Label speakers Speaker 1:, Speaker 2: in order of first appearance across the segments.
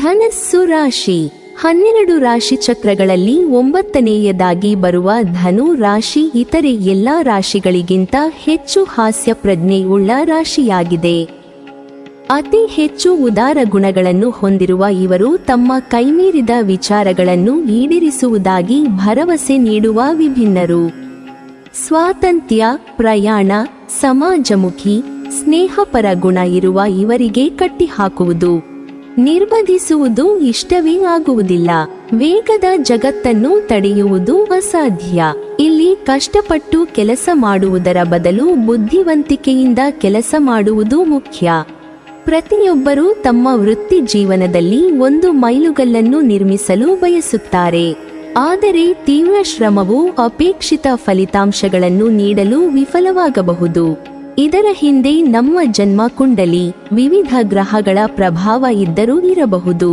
Speaker 1: ಧನಸ್ಸು ರಾಶಿ 12 ರಾಶಿ ಚಕ್ರಗಳಲ್ಲಿ 9ನೇಯದಾಗಿ ಬರುವ ಧನು ರಾಶಿ ಇತರೆ ಎಲ್ಲಾ ರಾಶಿಗಳಿಗಿಂತ ಹೆಚ್ಚು ಹಾಸ್ಯ ಪ್ರಜ್ಞೆಯುಳ್ಳ ರಾಶಿಯಾಗಿದೆ. ಅತಿ ಹೆಚ್ಚು ಉದಾರ ಗುಣಗಳನ್ನು ಹೊಂದಿರುವ ಇವರು ತಮ್ಮ ಕೈಮೀರಿದ ವಿಚಾರಗಳನ್ನು ಈಡೇರಿಸುವುದಾಗಿ ಭರವಸೆ ನೀಡುವ ವಿಭಿನ್ನರು. ಸ್ವಾತಂತ್ರ್ಯ, ಪ್ರಯಾಣ, ಸಮಾಜಮುಖಿ, ಸ್ನೇಹಪರ ಗುಣ ಇರುವ ಇವರಿಗೆ ಕಟ್ಟಿಹಾಕುವುದು, ನಿರ್ಬಂಧಿಸುವುದು ಇಷ್ಟವೇ ಆಗುವುದಿಲ್ಲ. ವೇಗದ ಜಗತ್ತನ್ನು ತಡೆಯುವುದು ಅಸಾಧ್ಯ. ಇಲ್ಲಿ ಕಷ್ಟಪಟ್ಟು ಕೆಲಸ ಮಾಡುವುದರ ಬದಲು ಬುದ್ಧಿವಂತಿಕೆಯಿಂದ ಕೆಲಸ ಮಾಡುವುದು ಮುಖ್ಯ. ಪ್ರತಿಯೊಬ್ಬರೂ ತಮ್ಮ ವೃತ್ತಿ ಜೀವನದಲ್ಲಿ ಒಂದು ಮೈಲುಗಲ್ಲನ್ನು ನಿರ್ಮಿಸಲು ಬಯಸುತ್ತಾರೆ. ಆದರೆ ತೀವ್ರ ಶ್ರಮವು ಅಪೇಕ್ಷಿತ ಫಲಿತಾಂಶಗಳನ್ನು ನೀಡಲು ವಿಫಲವಾಗಬಹುದು. ಇದರ ಹಿಂದೆ ನಮ್ಮ ಜನ್ಮ ಕುಂಡಲಿ, ವಿವಿಧ ಗ್ರಹಗಳ ಪ್ರಭಾವ ಇದ್ದರೂ ಇರಬಹುದು.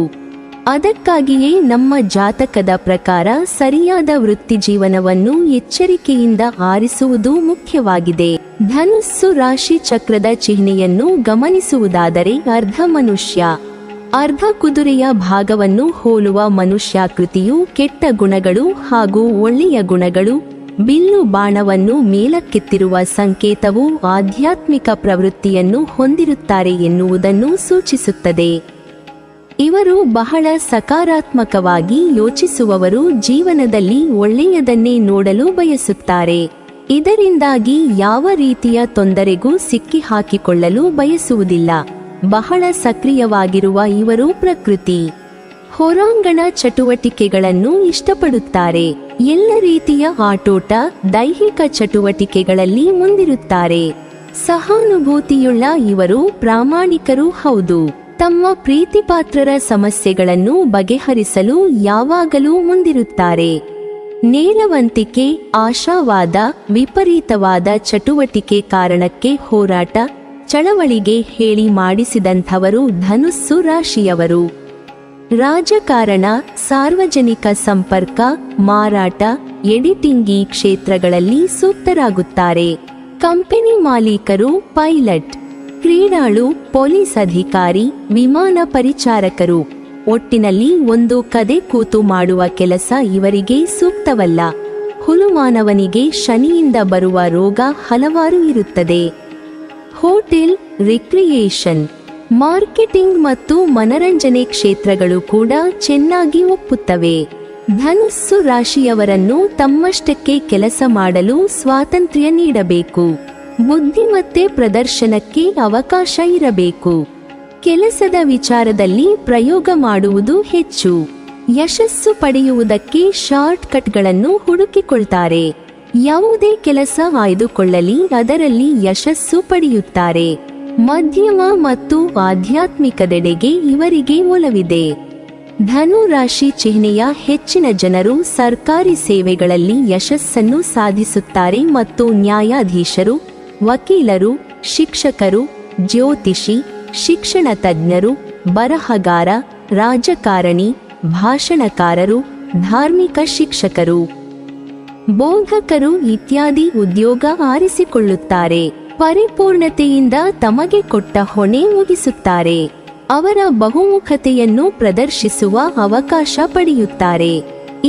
Speaker 1: ಅದಕ್ಕಾಗಿಯೇ ನಮ್ಮ ಜಾತಕದ ಪ್ರಕಾರ ಸರಿಯಾದ ವೃತ್ತಿ ಜೀವನವನ್ನು ಎಚ್ಚರಿಕೆಯಿಂದ ಆರಿಸುವುದು ಮುಖ್ಯವಾಗಿದೆ. ಧನುಸ್ಸು ರಾಶಿ ಚಕ್ರದ ಚಿಹ್ನೆಯನ್ನು ಗಮನಿಸುವುದಾದರೆ ಅರ್ಧ ಮನುಷ್ಯ, ಅರ್ಧ ಕುದುರೆಯ ಭಾಗವನ್ನು ಹೋಲುವ ಮನುಷ್ಯಾಕೃತಿಯು ಕೆಟ್ಟ ಗುಣಗಳು ಹಾಗೂ ಒಳ್ಳೆಯ ಗುಣಗಳು, ಬಿಲ್ಲು ಬಾಣವನ್ನು ಮೇಲಕ್ಕೆತ್ತಿರುವ ಸಂಕೇತವು ಆಧ್ಯಾತ್ಮಿಕ ಪ್ರವೃತ್ತಿಯನ್ನು ಹೊಂದಿರುತ್ತಾರೆ ಎನ್ನುವುದನ್ನು ಸೂಚಿಸುತ್ತದೆ. ಇವರು ಬಹಳ ಸಕಾರಾತ್ಮಕವಾಗಿ ಯೋಚಿಸುವವರು, ಜೀವನದಲ್ಲಿ ಒಳ್ಳೆಯದನ್ನೇ ನೋಡಲು ಬಯಸುತ್ತಾರೆ. ಇದರಿಂದಾಗಿ ಯಾವ ರೀತಿಯ ತೊಂದರೆಗೂ ಸಿಕ್ಕಿಹಾಕಿಕೊಳ್ಳಲು ಬಯಸುವುದಿಲ್ಲ. ಬಹಳ ಸಕ್ರಿಯವಾಗಿರುವ ಇವರು ಪ್ರಕೃತಿ, ಹೊರಾಂಗಣ ಚಟುವಟಿಕೆಗಳನ್ನು ಇಷ್ಟಪಡುತ್ತಾರೆ. ಎಲ್ಲ ರೀತಿಯ ಆಟೋಟ, ದೈಹಿಕ ಚಟುವಟಿಕೆಗಳಲ್ಲಿ ಮುಂದಿರುತ್ತಾರೆ. ಸಹಾನುಭೂತಿಯುಳ್ಳ ಇವರು ಪ್ರಾಮಾಣಿಕರೂ ಹೌದು. ತಮ್ಮ ಪ್ರೀತಿಪಾತ್ರರ ಸಮಸ್ಯೆಗಳನ್ನು ಬಗೆಹರಿಸಲು ಯಾವಾಗಲೂ ಮುಂದಿರುತ್ತಾರೆ. ನೇರವಂತಿಕೆ, ಆಶಾವಾದ, ವಿಪರೀತವಾದ ಚಟುವಟಿಕೆ ಕಾರಣಕ್ಕೆ ಹೋರಾಟ, ಚಳವಳಿಗೆ ಹೇಳಿ ಮಾಡಿಸಿದಂಥವರು ಧನುಸ್ಸು ರಾಶಿಯವರು. ರಾಜಕಾರಣ, ಸಾರ್ವಜನಿಕ ಸಂಪರ್ಕ, ಮಾರಾಟ, ಎಡಿಟಿಂಗ್ ಈ ಕ್ಷೇತ್ರಗಳಲ್ಲಿ ಸೂಕ್ತರಾಗುತ್ತಾರೆ. ಕಂಪನಿ ಮಾಲೀಕರು, ಪೈಲಟ್, ಕ್ರೀಡಾಳು, ಪೊಲೀಸ್ ಅಧಿಕಾರಿ, ವಿಮಾನ ಪರಿಚಾರಕರು, ಒಟ್ಟಿನಲ್ಲಿ ಒಂದು ಕದೆ ಕೂತು ಮಾಡುವ ಕೆಲಸ ಇವರಿಗೆ ಸೂಕ್ತವಲ್ಲ. ಹುಲುಮಾನವನಿಗೆ ಶನಿಯಿಂದ ಬರುವ ರೋಗ ಹಲವಾರು ಇರುತ್ತದೆ. ಹೋಟೆಲ್, ರಿಕ್ರಿಯೇಷನ್, ಮಾರ್ಕೆಟಿಂಗ್ ಮತ್ತು ಮನರಂಜನೆ ಕ್ಷೇತ್ರಗಳು ಕೂಡ ಚೆನ್ನಾಗಿ ಒಪ್ಪುತ್ತವೆ. ಧನುಸ್ಸು ರಾಶಿಯವರನ್ನು ತಮ್ಮಷ್ಟಕ್ಕೆ ಕೆಲಸ ಮಾಡಲು ಸ್ವಾತಂತ್ರ್ಯ ನೀಡಬೇಕು. ಬುದ್ಧಿಮತ್ತೆ ಪ್ರದರ್ಶನಕ್ಕೆ ಅವಕಾಶ ಇರಬೇಕು. ಕೆಲಸದ ವಿಚಾರದಲ್ಲಿ ಪ್ರಯೋಗ ಮಾಡುವುದು ಹೆಚ್ಚು. ಯಶಸ್ಸು ಪಡೆಯುವುದಕ್ಕೆ ಶಾರ್ಟ್ ಕಟ್ಗಳನ್ನು ಹುಡುಕಿಕೊಳ್ತಾರೆ. ಯಾವುದೇ ಕೆಲಸ ಆಯ್ದುಕೊಳ್ಳಲಿ ಅದರಲ್ಲಿ ಯಶಸ್ಸು ಪಡೆಯುತ್ತಾರೆ. ಮಧ್ಯಮ ಮತ್ತು ಆಧ್ಯಾತ್ಮಿಕದೆಡೆಗೆ ಇವರಿಗೆ ಒಲವಿದೆ. ಧನು ರಾಶಿ ಚಿಹ್ನೆಯ ಹೆಚ್ಚಿನ ಜನರು ಸರ್ಕಾರಿ ಸೇವೆಗಳಲ್ಲಿ ಯಶಸ್ಸನ್ನು ಸಾಧಿಸುತ್ತಾರೆ ಮತ್ತು ನ್ಯಾಯಾಧೀಶರು, ವಕೀಲರು, ಶಿಕ್ಷಕರು, ಜ್ಯೋತಿಷಿ, ಶಿಕ್ಷಣ ತಜ್ಞರು, ಬರಹಗಾರ, ರಾಜಕಾರಣಿ, ಭಾಷಣಕಾರರು, ಧಾರ್ಮಿಕ ಶಿಕ್ಷಕರು, ಬೋಧಕರು ಇತ್ಯಾದಿ ಉದ್ಯೋಗ ಆರಿಸಿಕೊಳ್ಳುತ್ತಾರೆ. ಪರಿಪೂರ್ಣತೆಯಿಂದ ತಮಗೆ ಕೊಟ್ಟ ಹೊಣೆ ಮುಗಿಸುತ್ತಾರೆ. ಅವರ ಬಹುಮುಖತೆಯನ್ನು ಪ್ರದರ್ಶಿಸುವ ಅವಕಾಶ ಪಡೆಯುತ್ತಾರೆ.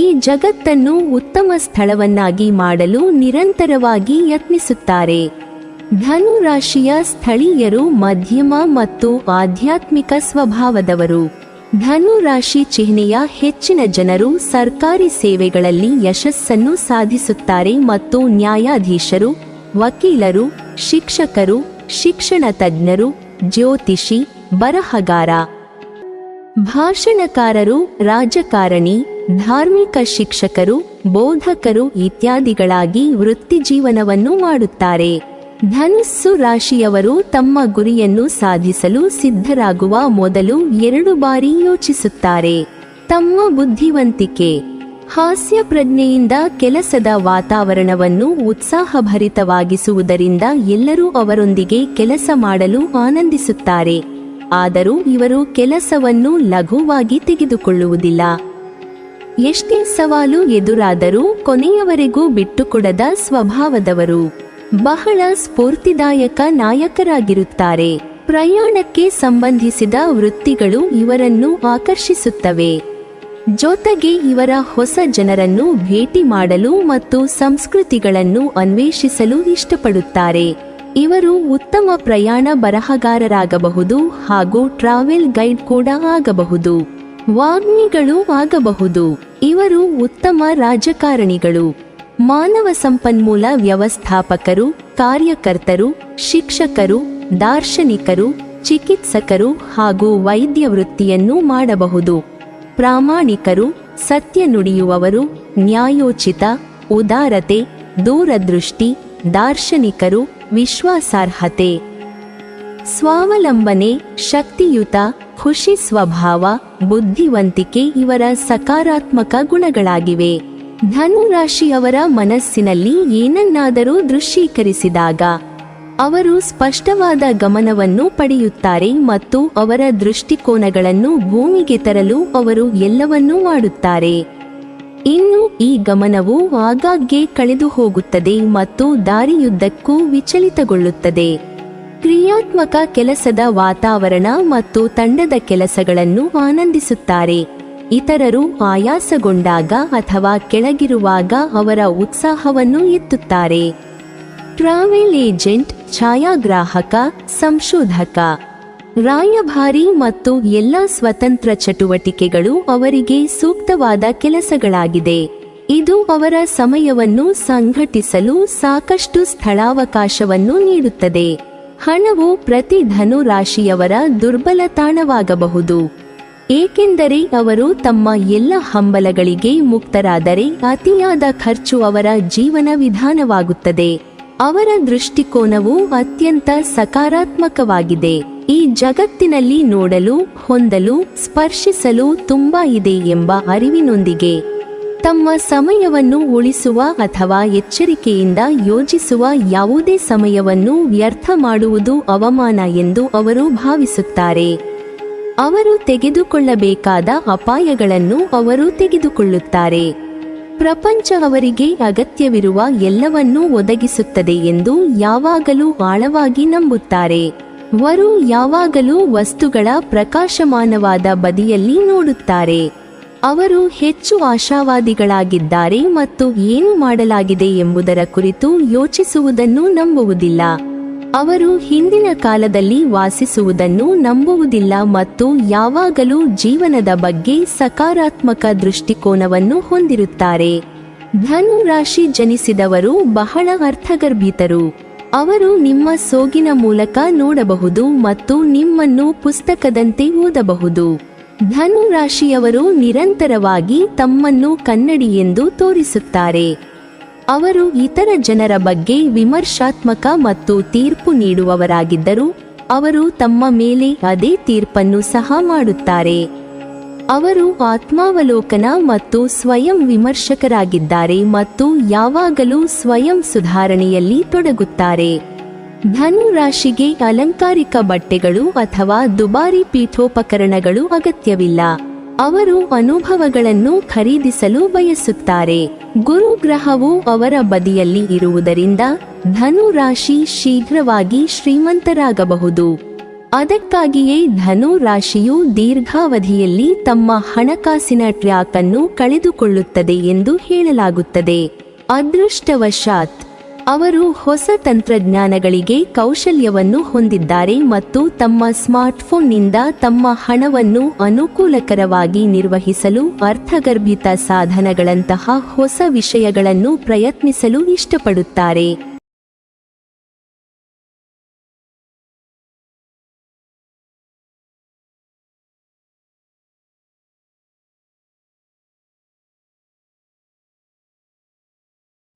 Speaker 1: ಈ ಜಗತ್ತನ್ನು ಉತ್ತಮ ಸ್ಥಳವನ್ನಾಗಿ ಮಾಡಲು ನಿರಂತರವಾಗಿ ಯತ್ನಿಸುತ್ತಾರೆ. ಧನು ರಾಶಿಯ ಸ್ಥಳೀಯರು ಮಧ್ಯಮ ಮತ್ತು ಆಧ್ಯಾತ್ಮಿಕ ಸ್ವಭಾವದವರು. ಧನು ರಾಶಿ ಚಿಹ್ನೆಯ ಹೆಚ್ಚಿನ ಜನರು ಸರ್ಕಾರಿ ಸೇವೆಗಳಲ್ಲಿ ಯಶಸ್ಸನ್ನು ಸಾಧಿಸುತ್ತಾರೆ ಮತ್ತು ನ್ಯಾಯಾಧೀಶರು, ವಕೀಲರು, ಶಿಕ್ಷಕರು, ಶಿಕ್ಷಣ ತಜ್ಞರು, ಜ್ಯೋತಿಷಿ, ಬರಹಗಾರ, ಭಾಷಣಕಾರರು, ರಾಜಕಾರಣಿ, ಧಾರ್ಮಿಕ ಶಿಕ್ಷಕರು, ಬೋಧಕರು ಇತ್ಯಾದಿಗಳಾಗಿ ವೃತ್ತಿಜೀವನವನ್ನು ಮಾಡುತ್ತಾರೆ. ಧನುಸ್ಸು ರಾಶಿಯವರು ತಮ್ಮ ಗುರಿಯನ್ನು ಸಾಧಿಸಲು ಸಿದ್ಧರಾಗುವ ಮೊದಲು 2 ಬಾರಿ ಯೋಚಿಸುತ್ತಾರೆ. ತಮ್ಮ ಬುದ್ಧಿವಂತಿಕೆ, ಹಾಸ್ಯ ಪ್ರಜ್ಞೆಯಿಂದ ಕೆಲಸದ ವಾತಾವರಣವನ್ನು ಉತ್ಸಾಹಭರಿತವಾಗಿಸುವುದರಿಂದ ಎಲ್ಲರೂ ಅವರೊಂದಿಗೆ ಕೆಲಸ ಮಾಡಲು ಆನಂದಿಸುತ್ತಾರೆ. ಆದರೂ ಇವರು ಕೆಲಸವನ್ನು ಲಘುವಾಗಿ ತೆಗೆದುಕೊಳ್ಳುವುದಿಲ್ಲ. ಎಷ್ಟೇ ಸವಾಲು ಎದುರಾದರೂ ಕೊನೆಯವರೆಗೂ ಬಿಟ್ಟುಕೊಡದ ಸ್ವಭಾವದವರು. ಬಹಳ ಸ್ಫೂರ್ತಿದಾಯಕ ನಾಯಕರಾಗಿರುತ್ತಾರೆ. ಪ್ರಯಾಣಕ್ಕೆ ಸಂಬಂಧಿಸಿದ ವೃತ್ತಿಗಳು ಇವರನ್ನು ಆಕರ್ಷಿಸುತ್ತವೆ. ಜೊತೆಗೆ ಇವರ ಹೊಸ ಜನರನ್ನು ಭೇಟಿ ಮಾಡಲು ಮತ್ತು ಸಂಸ್ಕೃತಿಗಳನ್ನು ಅನ್ವೇಷಿಸಲು ಇಷ್ಟಪಡುತ್ತಾರೆ. ಇವರು ಉತ್ತಮ ಪ್ರಯಾಣ ಬರಹಗಾರರಾಗಬಹುದು ಹಾಗೂ ಟ್ರಾವೆಲ್ ಗೈಡ್ ಕೂಡ ಆಗಬಹುದು. ವಾಗ್ಮಿಗಳು ಆಗಬಹುದು. ಇವರು ಉತ್ತಮ ರಾಜಕಾರಣಿಗಳು, ಮಾನವ ಸಂಪನ್ಮೂಲ ವ್ಯವಸ್ಥಾಪಕರು, ಕಾರ್ಯಕರ್ತರು, ಶಿಕ್ಷಕರು, ದಾರ್ಶನಿಕರು, ಚಿಕಿತ್ಸಕರು ಹಾಗೂ ವೈದ್ಯ ವೃತ್ತಿಯನ್ನು ಮಾಡಬಹುದು. ಪ್ರಾಮಾಣಿಕರು, ಸತ್ಯ ನುಡಿಯುವವರು, ನ್ಯಾಯೋಚಿತ, ಉದಾರತೆ, ದೂರದೃಷ್ಟಿ, ದಾರ್ಶನಿಕರು, ವಿಶ್ವಾಸಾರ್ಹತೆ, ಸ್ವಾವಲಂಬನೆ, ಶಕ್ತಿಯುತ, ಖುಷಿ ಸ್ವಭಾವ, ಬುದ್ಧಿವಂತಿಕೆ ಇವರ ಸಕಾರಾತ್ಮಕ ಗುಣಗಳಾಗಿವೆ. ಧನು ರಾಶಿಯವರ ಮನಸ್ಸಿನಲ್ಲಿ ಏನನ್ನಾದರೂ ದೃಶ್ಯೀಕರಿಸಿದಾಗ ಅವರು ಸ್ಪಷ್ಟವಾದ ಗಮನವನ್ನು ಪಡೆಯುತ್ತಾರೆ ಮತ್ತು ಅವರ ದೃಷ್ಟಿಕೋನಗಳನ್ನು ಭೂಮಿಗೆ ತರಲು ಅವರು ಎಲ್ಲವನ್ನೂ ಮಾಡುತ್ತಾರೆ. ಇನ್ನು ಈ ಗಮನವು ಆಗಾಗ್ಗೆ ಕಳೆದು ಹೋಗುತ್ತದೆ ಮತ್ತು ದಾರಿಯುದ್ದಕ್ಕೂ ವಿಚಲಿತಗೊಳ್ಳುತ್ತದೆ. ಕ್ರಿಯಾತ್ಮಕ ಕೆಲಸದ ವಾತಾವರಣ ಮತ್ತು ತಂಡದ ಕೆಲಸಗಳನ್ನು ಆನಂದಿಸುತ್ತಾರೆ. ಇತರರು ಆಯಾಸಗೊಂಡಾಗ ಅಥವಾ ಕೆಳಗಿರುವಾಗ ಅವರ ಉತ್ಸಾಹವನ್ನು ಎತ್ತುತ್ತಾರೆ. ಟ್ರಾವೆಲ್ ಏಜೆಂಟ್, ಛಾಯಾಗ್ರಾಹಕ, ಸಂಶೋಧಕ, ರಾಯಭಾರಿ ಮತ್ತು ಎಲ್ಲ ಸ್ವತಂತ್ರ ಚಟುವಟಿಕೆಗಳು ಅವರಿಗೆ ಸೂಕ್ತವಾದ ಕೆಲಸಗಳಾಗಿದೆ. ಇದು ಅವರ ಸಮಯವನ್ನು ಸಂಘಟಿಸಲು ಸಾಕಷ್ಟು ಸ್ಥಳಾವಕಾಶವನ್ನು ನೀಡುತ್ತದೆ. ಹಣವು ಪ್ರತಿ ಧನು ರಾಶಿಯವರ ದುರ್ಬಲ ತಾಣವಾಗಬಹುದು, ಏಕೆಂದರೆ ಅವರು ತಮ್ಮ ಎಲ್ಲ ಹಂಬಲಗಳಿಗೆ ಮುಕ್ತರಾದರೆ ಅತಿಯಾದ ಖರ್ಚು ಅವರ ಜೀವನ ವಿಧಾನವಾಗುತ್ತದೆ. ಅವರ ದೃಷ್ಟಿಕೋನವು ಅತ್ಯಂತ ಸಕಾರಾತ್ಮಕವಾಗಿದೆ. ಈ ಜಗತ್ತಿನಲ್ಲಿ ನೋಡಲು, ಹೊಂದಲು, ಸ್ಪರ್ಶಿಸಲು ತುಂಬಾ ಇದೆ ಎಂಬ ಅರಿವಿನೊಂದಿಗೆ ತಮ್ಮ ಸಮಯವನ್ನು ಉಳಿಸುವ ಅಥವಾ ಎಚ್ಚರಿಕೆಯಿಂದ ಯೋಜಿಸುವ ಯಾವುದೇ ಸಮಯವನ್ನು ವ್ಯರ್ಥ ಮಾಡುವುದು ಅವಮಾನ ಎಂದು ಅವರು ಭಾವಿಸುತ್ತಾರೆ. ಅವರು ತೆಗೆದುಕೊಳ್ಳಬೇಕಾದ ಅಪಾಯಗಳನ್ನು ಅವರು ತೆಗೆದುಕೊಳ್ಳುತ್ತಾರೆ. ಪ್ರಪಂಚ ಅವರಿಗೆ ಅಗತ್ಯವಿರುವ ಎಲ್ಲವನ್ನೂ ಒದಗಿಸುತ್ತದೆ ಎಂದು ಯಾವಾಗಲೂ ಆಳವಾಗಿ ನಂಬುತ್ತಾರೆ. ವರು ಯಾವಾಗಲೂ ವಸ್ತುಗಳ ಪ್ರಕಾಶಮಾನವಾದ ಬದಿಯಲ್ಲಿ ನೋಡುತ್ತಾರೆ. ಅವರು ಹೆಚ್ಚು ಆಶಾವಾದಿಗಳಾಗಿದ್ದಾರೆ ಮತ್ತು ಏನು ಮಾಡಲಾಗಿದೆ ಎಂಬುದರ ಕುರಿತು ಯೋಚಿಸುವುದನ್ನು ನಂಬುವುದಿಲ್ಲ. ಅವರು ಹಿಂದಿನ ಕಾಲದಲ್ಲಿ ವಾಸಿಸುವುದನ್ನು ನಂಬುವುದಿಲ್ಲ ಮತ್ತು ಯಾವಾಗಲೂ ಜೀವನದ ಬಗ್ಗೆ ಸಕಾರಾತ್ಮಕ ದೃಷ್ಟಿಕೋನವನ್ನು ಹೊಂದಿರುತ್ತಾರೆ. ಧನು ರಾಶಿ ಜನಿಸಿದವರು ಬಹಳ ಅರ್ಥಗರ್ಭಿತರು. ಅವರು ನಿಮ್ಮ ಸೋಗಿನ ಮೂಲಕ ನೋಡಬಹುದು ಮತ್ತು ನಿಮ್ಮನ್ನು ಪುಸ್ತಕದಂತೆ ಓದಬಹುದು. ಧನು ರಾಶಿಯವರು ನಿರಂತರವಾಗಿ ತಮ್ಮನ್ನು ಕನ್ನಡಿ ಎಂದು ತೋರಿಸುತ್ತಾರೆ. ಅವರು ಇತರ ಜನರ ಬಗ್ಗೆ ವಿಮರ್ಶಾತ್ಮಕ ಮತ್ತು ತೀರ್ಪು ನೀಡುವವರಾಗಿದ್ದರೂ ಅವರು ತಮ್ಮ ಮೇಲೆ ಅದೇ ತೀರ್ಪನ್ನು ಸಹ ಮಾಡುತ್ತಾರೆ. ಅವರು ಆತ್ಮಾವಲೋಕನ ಮತ್ತು ಸ್ವಯಂ ವಿಮರ್ಶಕರಾಗಿದ್ದಾರೆ ಮತ್ತು ಯಾವಾಗಲೂ ಸ್ವಯಂ ಸುಧಾರಣೆಯಲ್ಲಿ ತೊಡಗುತ್ತಾರೆ. ಧನು ರಾಶಿಗೆ ಅಲಂಕಾರಿಕ ಬಟ್ಟೆಗಳು ಅಥವಾ ದುಬಾರಿ ಪೀಠೋಪಕರಣಗಳು ಅಗತ್ಯವಿಲ್ಲ. ಅವರು ಅನುಭವಗಳನ್ನು ಖರೀದಿಸಲು ಬಯಸುತ್ತಾರೆ. ಗುರುಗ್ರಹವು ಅವರ ಬದಿಯಲ್ಲಿ ಇರುವುದರಿಂದ ಧನು ರಾಶಿ ಶೀಘ್ರವಾಗಿ ಶ್ರೀಮಂತರಾಗಬಹುದು. ಅದಕ್ಕಾಗಿಯೇ ಧನು ರಾಶಿಯು ದೀರ್ಘಾವಧಿಯಲ್ಲಿ ತಮ್ಮ ಹಣಕಾಸಿನ ಟ್ರ್ಯಾಕ್ ಅನ್ನು ಕಳೆದುಕೊಳ್ಳುತ್ತದೆ ಎಂದು ಹೇಳಲಾಗುತ್ತದೆ. ಅದೃಷ್ಟವಶಾತ್ ಅವರು ಹೊಸ ತಂತ್ರಜ್ಞಾನಗಳಿಗೆ ಕೌಶಲ್ಯವನ್ನು ಹೊಂದಿದ್ದಾರೆ ಮತ್ತು ತಮ್ಮ ಸ್ಮಾರ್ಟ್ಫೋನ್ನಿಂದ ತಮ್ಮ ಹಣವನ್ನು ಅನುಕೂಲಕರವಾಗಿ ನಿರ್ವಹಿಸಲು ಅರ್ಥಗರ್ಭಿತ ಸಾಧನಗಳಂತಹ ಹೊಸ ವಿಷಯಗಳನ್ನು ಪ್ರಯತ್ನಿಸಲು ಇಷ್ಟಪಡುತ್ತಾರೆ.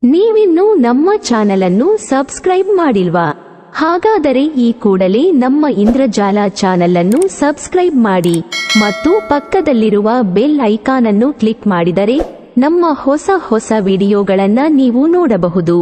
Speaker 1: ನೀವಿನ್ನೂ ನಮ್ಮ ಚಾನೆಲ್ ಸಬ್ಸ್ಕ್ರೈಬ್ ಮಾಡಿಲ್ವಾ? ಹಾಗಾದರೆ ಈ ಕೂಡಲೇ ನಮ್ಮ ಇಂದ್ರಜಾಲ ಚಾನೆಲ್ ಅನ್ನು ಸಬ್ಸ್ಕ್ರೈಬ್ ಮಾಡಿ ಮತ್ತು ಪಕ್ಕದಲ್ಲಿರುವ ಬೆಲ್ ಐಕಾನ್ ಅನ್ನು ಕ್ಲಿಕ್ ಮಾಡಿದರೆ ನಮ್ಮ ಹೊಸ ವಿಡಿಯೋಗಳನ್ನು ನೀವು ನೋಡಬಹುದು.